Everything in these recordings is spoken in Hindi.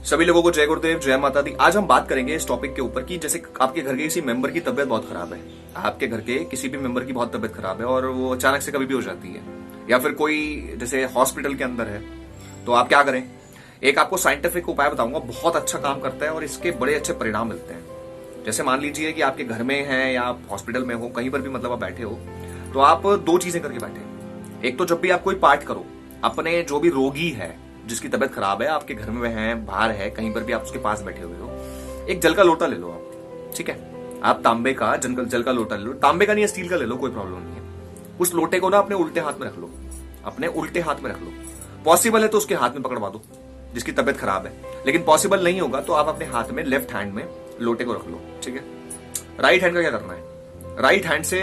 सभी लोगों को जय गुरुदेव, जय माता दी। आज हम बात करेंगे इस टॉपिक के ऊपर कि जैसे आपके घर के किसी मेंबर की तबीयत बहुत खराब है, आपके घर के किसी भी मेंबर की बहुत तबीयत खराब है और वो अचानक से कभी भी हो जाती है, या फिर कोई जैसे हॉस्पिटल के अंदर है, तो आप क्या करें। एक आपको साइंटिफिक उपाय बताऊंगा, बहुत अच्छा काम करता है और इसके बड़े अच्छे परिणाम मिलते हैं। जैसे मान लीजिए कि आपके घर में है या आप हॉस्पिटल में हो, कहीं पर भी मतलब आप बैठे हो, तो आप दो चीजें करके बैठे। एक तो जब भी आप कोई पाठ करो, अपने जो भी रोगी है जिसकी तबीयत खराब है, आपके घर में है, बाहर है, कहीं पर भी आप उसके पास बैठे हुए हो, एक जल का लोटा ले लो आप, ठीक है। आप तांबे का जल का लोटा ले लो, तांबे का नहीं है, स्टील का ले लो, कोई प्रॉब्लम नहीं है। उस लोटे को ना अपने उल्टे हाथ में रख लो, अपने उल्टे हाथ में रख लो। पॉसिबल है तो उसके हाथ में पकड़वा दो जिसकी तबीयत खराब है, लेकिन पॉसिबल नहीं होगा तो आप अपने हाथ में लेफ्ट हैंड में लोटे को रख लो, ठीक है। राइट हैंड का क्या करना है, राइट हैंड से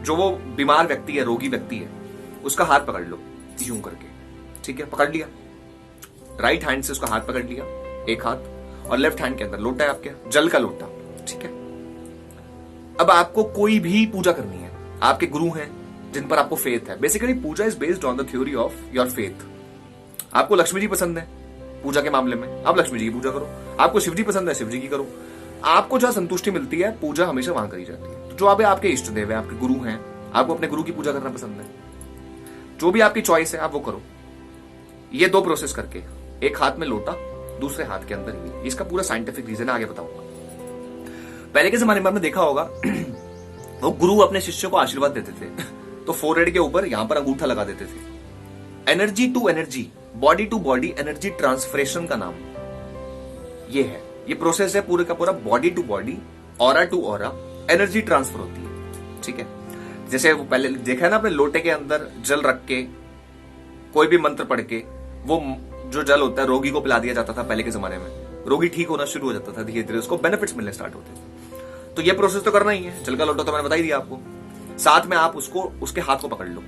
जो वो बीमार व्यक्ति है, रोगी व्यक्ति है, उसका हाथ पकड़ लो यूं करके, ठीक है। पकड़ लिया, राइट हैंड से उसका हाथ पकड़ लिया, एक हाथ, और लेफ्ट हैंड के अंदर लोटा है आपके, जल का लोटा, ठीक है। अब आपको कोई भी पूजा करनी है, आपके गुरु हैं जिन पर आपको फेथ है। Basically puja is based on the theory of your faith. आपको लक्ष्मी जी पसंद है पूजा के मामले में, आप लक्ष्मी जी की पूजा करो। आपको शिव जी पसंद है, शिव जी की करो। आपको जहां संतुष्टि मिलती है, पूजा हमेशा वहां करी जाती है। तो जो आपके इष्ट देव है, आपके गुरु हैं, आपको अपने गुरु की पूजा करना पसंद है, जो भी आपकी चॉइस है आप वो करो। ये दो प्रोसेस करके, एक हाथ में लोटा, दूसरे हाथ के अंदर ये, इसका पूरा साइंटिफिक रीजन आगे बताऊंगा। पहले के जमाने में आपने देखा होगा वो गुरु अपने शिष्यों को आशीर्वाद देते थे तो फोरहेड के ऊपर यहां पर अंगूठा लगा देते थे। Energy to energy, body to body energy transferation का नाम ये है। ये प्रोसेस है पूरे का पूरा, body to body, aura to aura energy transfer होती है, ठीक है। जैसे वो पहले देखा है ना, अपने लोटे के अंदर जल रख के कोई भी मंत्र पढ़ के वो जो जल होता है रोगी को पिला दिया जाता था। पहले के जमाने में रोगी ठीक होना शुरू हो जाता था, धीरे धीरे उसको बेनिफिट्स मिलने स्टार्ट होते थे। तो ये प्रोसेस तो करना ही है। जल का लोटा तो मैंने बता ही दिया आपको। साथ में आप उसको, उसके हाथ को पकड़ लो,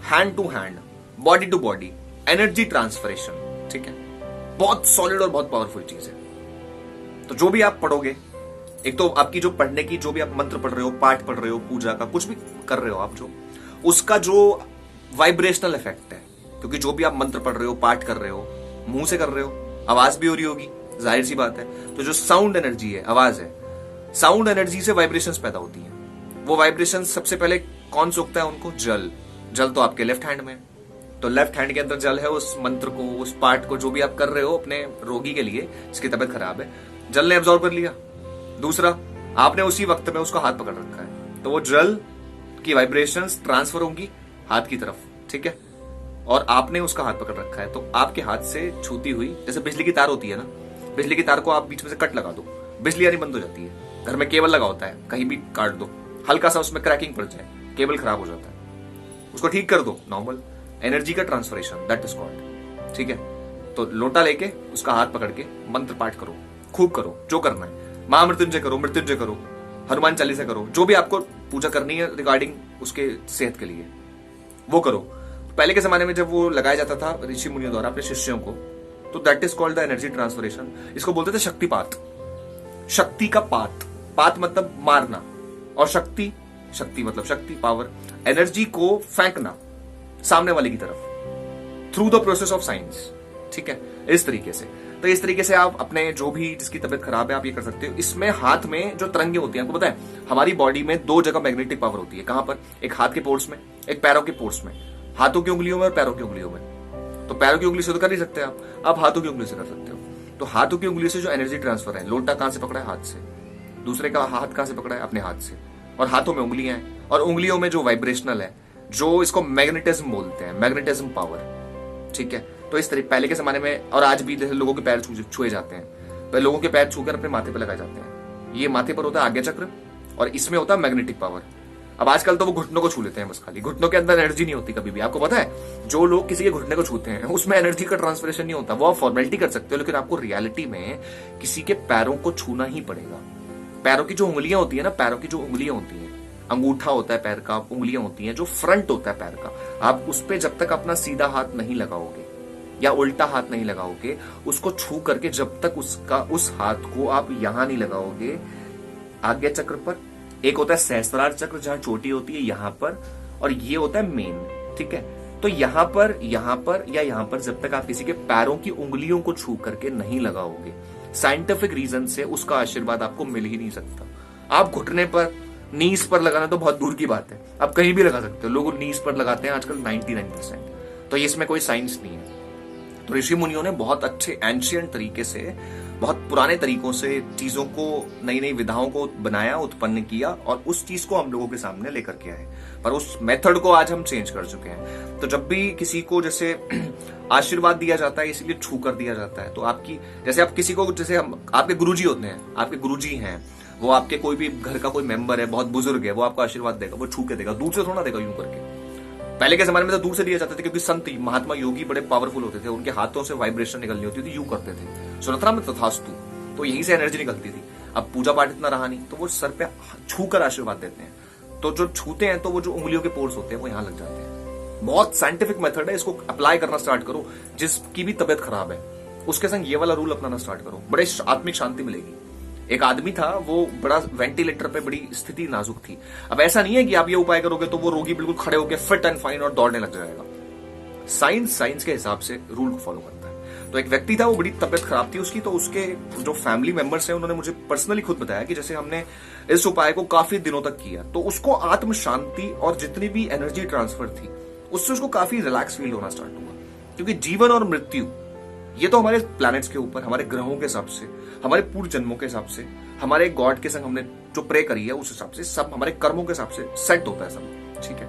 hand to hand, body to body energy transferation, ठीक है। बहुत सॉलिड और बहुत पावरफुल चीज है। तो जो भी आप पढ़ोगे, एक तो आपकी जो पढ़ने की, जो भी आप मंत्र पढ़ रहे हो, पाठ पढ़ रहे हो, पूजा का कुछ भी कर रहे हो आप, जो उसका जो वाइब्रेशनल इफेक्ट है, क्योंकि जो भी आप मंत्र पढ़ रहे हो, पाठ कर रहे हो, मुंह से कर रहे हो, आवाज भी हो रही होगी, जाहिर सी बात है। तो जो साउंड एनर्जी है, आवाज है, साउंड एनर्जी से वाइब्रेशंस पैदा होती हैं। वो वाइब्रेशंस सबसे पहले कौन सोखता है उनको? जल। जल तो आपके लेफ्ट हैंड में, तो लेफ्ट हैंड के अंदर जल है। उस मंत्र को, उस पाठ को, जो भी आप कर रहे हो अपने रोगी के लिए जिसकी तबीयत खराब है, जल ने एब्जॉर्ब कर लिया। दूसरा, आपने उसी वक्त में उसका हाथ पकड़ रखा है, तो वो जल की वाइब्रेशंस ट्रांसफर होंगी हाथ की तरफ, ठीक है। और आपने उसका हाथ पकड़ रखा है, तो आपके हाथ से छूती हुई, जैसे बिजली की तार होती है ना, बिजली की तार को आप बीच में से कट लगा दो, बिजली यानी बंद हो जाती है। घर में केबल लगा होता है, कहीं भी काट दो, हल्का सा उसमें क्रैकिंग पड़ जाए, केबल खराब हो जाता है, उसको ठीक कर दो। नॉर्मल एनर्जी का ट्रांसफरेशन, दैट इज कॉल्ड, ठीक है। तो लोटा लेके उसका हाथ पकड़ के मंत्र पाठ करो, खूब करो, जो करना है। महामृत्युंजय करो, मृत्युंजय करो, हनुमान चालीसा करो, जो भी आपको पूजा करनी है रिगार्डिंग उसके सेहत के लिए, वो करो। पहले के जमाने में जब वो लगाया जाता था ऋषि मुनियों द्वारा अपने शिष्यों को, तो that is called the energy transferation. इसको बोलते थे शक्तिपात। शक्ति का पात, पात मतलब मारना, और शक्ति, शक्ति मतलब शक्ति, पावर, एनर्जी को फेंकना सामने वाले की तरफ through the process of science, ठीक है। इस तरीके से, तो इस तरीके से आप अपने जो भी जिसकी तबीयत खराब है आप ये कर सकते हो। इसमें हाथ में जो तरंगे होती हैं, आपको पता है हमारी बॉडी में दो जगह मैग्नेटिक पावर होती है। कहां पर? एक हाथ के पोर्स में, एक पैरों के पोर्स में। हाथों की उंगलियों में और पैरों की उंगलियों में। तो पैरों की उंगली से तो कर नहीं सकते आप हाथों की उंगली से कर सकते हो। तो हाथों की उंगली से जो एनर्जी ट्रांसफर है, लोटा कहां से पकड़ा है? हाथ से। दूसरे का हाथ कहां से पकड़ा है? अपने हाथ से। और हाथों में उंगलियां हैं, और उंगलियों में जो वाइब्रेशनल है, जो इसको मैग्नेटिज्म बोलते हैं, मैग्नेटिज्म पावर, ठीक है। तो इस तरीके पहले के जमाने में, और आज भी जैसे लोगों के पैर छुए जाते हैं, पहले लोगों के पैर छूकर अपने माथे पर लगाए जाते हैं। ये माथे पर होता है आज्ञा चक्र, और इसमें होता है मैग्नेटिक पावर। अब आजकल तो वो घुटनों को छू लेते हैं बस, खाली घुटनों के अंदर एनर्जी नहीं होती कभी भी। आपको पता है जो लोग किसी के घुटने को छूते हैं उसमें एनर्जी का ट्रांसफरेशन नहीं होता। वो आप फॉर्मेलिटी कर सकते हो, लेकिन आपको रियलिटी में किसी के पैरों को छूना ही पड़ेगा। पैरों की जो उंगलियां होती है ना, पैरों की जो उंगलियां होती हैं, अंगूठा होता है पैर का, उंगलियां होती हैं, जो फ्रंट होता है पैर का, आप उस पर जब तक अपना सीधा हाथ नहीं लगाओगे या उल्टा हाथ नहीं लगाओगे, उसको छू करके जब तक उस हाथ को आप यहां नहीं लगाओगे आज्ञा चक्र पर। एक होता है सहस्त्रार चक्र जहां चोटी होती है यहां पर, और ये होता है मेन, ठीक है। तो यहां पर या यहां पर जब तक आप किसी के पैरों की उंगलियों को छू करके नहीं लगाओगे, साइंटिफिक रीजन से उसका आशीर्वाद आपको मिल ही नहीं सकता। आप घुटने पर, नीज पर लगाना तो बहुत दूर की बात है, आप कहीं भी लगा सकते हो। लोग नीज पर लगाते हैं आजकल 99%, तो इसमें कोई साइंस नहीं है। तो ऋषि मुनियों ने बहुत अच्छे एंशियंट तरीके से, बहुत पुराने तरीकों से चीजों को, नई नई विधाओं को बनाया, उत्पन्न किया और उस चीज को हम लोगों के सामने लेकर के आए। पर उस मेथड को आज हम चेंज कर चुके हैं। तो जब भी किसी को जैसे आशीर्वाद दिया जाता है, इसीलिए छू कर दिया जाता है। तो आपकी, जैसे आप किसी को, जैसे हम, आपके गुरुजी होते हैं, आपके गुरुजी हैं, वो आपके कोई भी घर का कोई मेंबर है, बहुत बुजुर्ग है, वो आपको आशीर्वाद देगा, वो छू के देगा, दूर से थोड़ा देगा यूं करके। पहले के जमाने में तो दूर से दिए जाते थे, क्योंकि संत महात्मा योगी बड़े पावरफुल होते थे, उनके हाथों से वाइब्रेशन निकलनी होती थी, यूं करते थे, सुनतरा में तथास्तु, तो यहीं से एनर्जी निकलती थी। अब पूजा पाठ इतना रहा नहीं, तो वो सर पे छू कर आशीर्वाद देते हैं। तो जो छूते हैं, तो वो जो उंगलियों के पोर्स होते हैं वो यहां लग जाते हैं। बहुत साइंटिफिक मेथड है, इसको अप्लाई करना स्टार्ट करो। जिसकी भी तबियत खराब है, उसके संग ये वाला रूल अपनाना स्टार्ट करो, बड़े आत्मिक शांति मिलेगी। एक आदमी था, वो बड़ा वेंटिलेटर पे, बड़ी स्थिति नाजुक थी। अब ऐसा नहीं है कि आप ये उपाय करोगे तो वो रोगी बिल्कुल खड़े होकर फिट एंड फाइन और दौड़ने लग जाएगा। साइंस के हिसाब से रूल को फॉलो करता है। तो एक व्यक्ति था, वो बड़ी तबियत खराब थी उसकी, तो उसके जो फैमिली मेंबर्स हैं उन्होंने मुझे पर्सनली खुद बताया कि जैसे हमने इस उपाय को काफी दिनों तक किया, तो उसको आत्म शांति और जितनी भी एनर्जी ट्रांसफर थी, उससे उसको काफी रिलैक्स फील होना स्टार्ट हुआ। क्योंकि जीवन और मृत्यु, ये तो हमारे प्लैनेट्स के ऊपर, हमारे ग्रहों के हिसाब से, हमारे पूर्व जन्मों के हिसाब से, हमारे गॉड के संग हमने जो प्रे करी है उस हिसाब से, सब हमारे कर्मों के हिसाब से सेट होता है सब, ठीक है।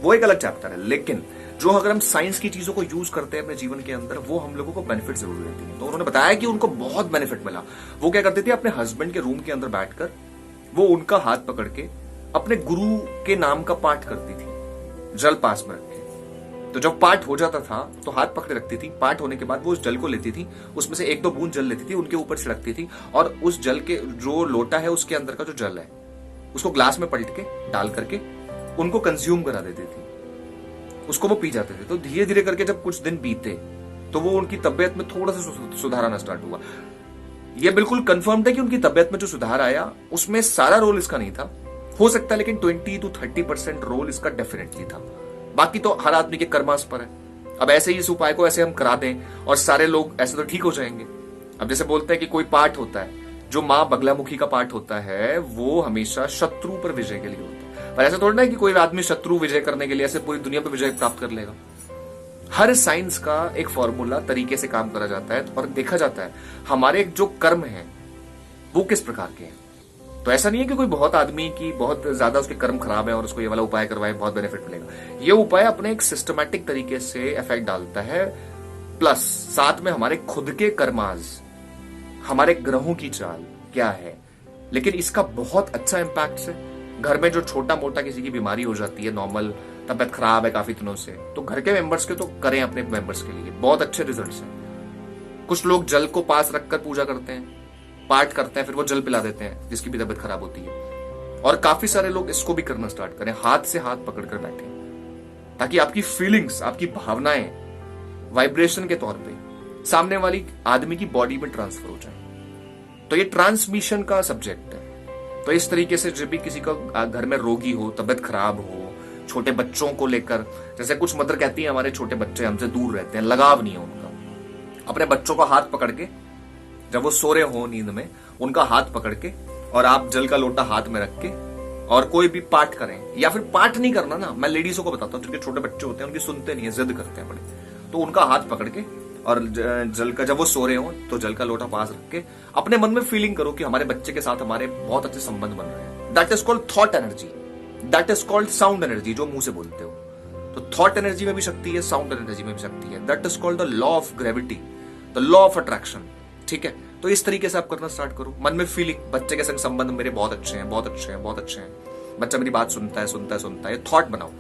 वो एक अलग चैप्टर है। लेकिन जो अगर हम साइंस की चीजों को यूज करते हैं अपने जीवन के अंदर, वो हम लोगों को बेनिफिट जरूर देती है। तो उन्होंने बताया कि उनको बहुत बेनिफिट मिला। वो क्या करते थे, अपने हस्बैंड के रूम के अंदर बैठकर वो उनका हाथ पकड़ के अपने गुरु के नाम का पाठ करती थी, जल पास में रख के। तो जब पाठ हो जाता था तो हाथ पकड़े रखती थी, पाठ होने के बाद वो उस जल को लेती थी, उसमें से 1-2 बूंद जल लेती थी, उनके ऊपर छिड़कती थी, और उस जल के जो लोटा है उसके अंदर का जो जल है उसको ग्लास में पलट के डाल करके उनको कंज्यूम करा देती थी, उसको वो पी जाते थे। तो धीरे धीरे करके जब कुछ दिन बीते तो वो उनकी तबियत में थोड़ा सा सुधार आना स्टार्ट हुआ। ये बिल्कुल कंफर्म्ड है कि उनकी तबियत में जो सुधार आया उसमें सारा रोल इसका नहीं था, हो सकता है, लेकिन 20-30% रोल इसका डेफिनेटली था। बाकी तो हर आदमी के कर्मास पर है। अब ऐसे ही इस उपाय को ऐसे हम करा दें और सारे लोग ऐसे तो ठीक हो जाएंगे। अब जैसे बोलते हैं कि कोई पाठ होता है, जो माँ बगलामुखी का पाठ होता है, वो हमेशा शत्रु पर विजय के लिए होता है। पर ऐसा थोड़ा है कि कोई आदमी शत्रु विजय करने के लिए ऐसे पूरी दुनिया पर विजय प्राप्त कर लेगा। हर साइंस का एक फॉर्मूला तरीके से काम करा जाता है और देखा जाता है हमारे जो कर्म हैं वो किस प्रकार के हैं। तो ऐसा नहीं है कि कोई बहुत आदमी की बहुत ज्यादा उसके कर्म खराब है और उसको ये वाला उपाय करवाए बहुत बेनिफिट मिलेगा। ये उपाय अपने एक सिस्टमैटिक तरीके से इफेक्ट डालता है, प्लस साथ में हमारे खुद के कर्माज, हमारे ग्रहों की चाल क्या है, लेकिन इसका बहुत अच्छा इम्पैक्ट है। घर में जो छोटा मोटा किसी की बीमारी हो जाती है, नॉर्मल तबियत खराब है काफी दिनों से, तो घर के मेंबर्स के तो करें अपने मेंबर्स के लिए, बहुत अच्छे रिजल्ट्स हैं। कुछ लोग जल को पास रखकर पूजा करते हैं, पाठ करते हैं, फिर वो जल पिला देते हैं जिसकी भी तबियत खराब होती है। और काफी सारे लोग इसको भी करना स्टार्ट करें, हाथ से हाथ पकड़कर बैठे, ताकि आपकी फीलिंग्स, आपकी भावनाएं वाइब्रेशन के तौर पे सामने वाली आदमी की बॉडी में ट्रांसफर हो जाए। तो ये ट्रांसमिशन का सब्जेक्ट है। तो इस तरीके से जब भी किसी का घर में रोगी हो, तबियत खराब हो, छोटे बच्चों को लेकर, जैसे कुछ मदर कहती है हमारे छोटे बच्चे हमसे दूर रहते हैं, लगाव नहीं है उनका, अपने बच्चों का हाथ पकड़ के जब वो सो रहे हो नींद में, उनका हाथ पकड़ के और आप जल का लोटा हाथ में रख के और कोई भी पाठ करें, या फिर पाठ नहीं करना ना, मैं लेडीजों को बताता हूँ जिनके छोटे बच्चे होते हैं, उनकी सुनते नहीं है, जिद करते हैं बड़े, तो उनका हाथ पकड़ के और जल का, जब वो सो रहे हो तो जल का लोटा पास रख के अपने मन में फीलिंग करो कि हमारे बच्चे के साथ हमारे बहुत अच्छे संबंध बन रहे हैं। That is called thought energy, that is called sound energy, जो मुंह से बोलते हो। तो थॉट एनर्जी में भी शक्ति है, साउंड एनर्जी में भी शक्ति है। That is called the law of gravity, the law of attraction, ठीक है। तो इस तरीके से आप करना स्टार्ट करो, मन में फीलिंग, बच्चे के संग संबंध मेरे बहुत अच्छे हैं, बहुत अच्छे हैं, बहुत अच्छे हैं, बच्चा मेरी बात सुनता है, सुनता है, सुनता है। थॉट बनाओ,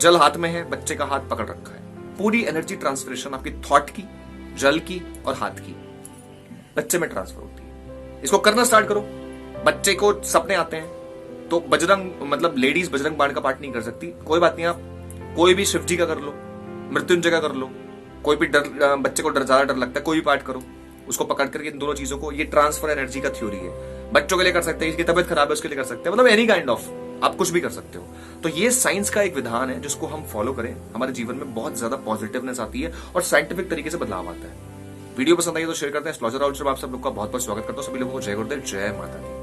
जल हाथ में है, बच्चे का हाथ पकड़ रखा है, पूरी एनर्जी ट्रांसफरेशन आपकी थॉट की, जल की और हाथ की बच्चे में ट्रांसफर होती है। इसको करना स्टार्ट करो। बच्चे को सपने आते हैं तो बजरंग, मतलब लेडीज बजरंग बाण का पाठ नहीं कर सकती, कोई बात नहीं, आप कोई भी शिव जी का कर लो, मृत्युंजय का कर लो, कोई भी डर, बच्चे को ज्यादा डर लगता है, कोई भी पाठ करो, उसको पकड़ करके इन दोनों चीजों को, ये ट्रांसफर एनर्जी का थ्योरी है। बच्चों के लिए कर सकते हैं, इसकी तबियत खराब है उसके लिए कर सकते हैं, मतलब एनी काइंड ऑफ आप कुछ भी कर सकते हो। तो ये साइंस का एक विधान है जिसको हम फॉलो करें, हमारे जीवन में बहुत ज्यादा पॉजिटिवनेस आती है और साइंटिफिक तरीके से बदलाव आता है। वीडियो पसंद आई तो शेयर करते हैं। स्लॉजर आउट आप सब लोग का बहुत बहुत स्वागत करता हूँ। सभी लोगों को जय गुरुदेव, जय माता दी।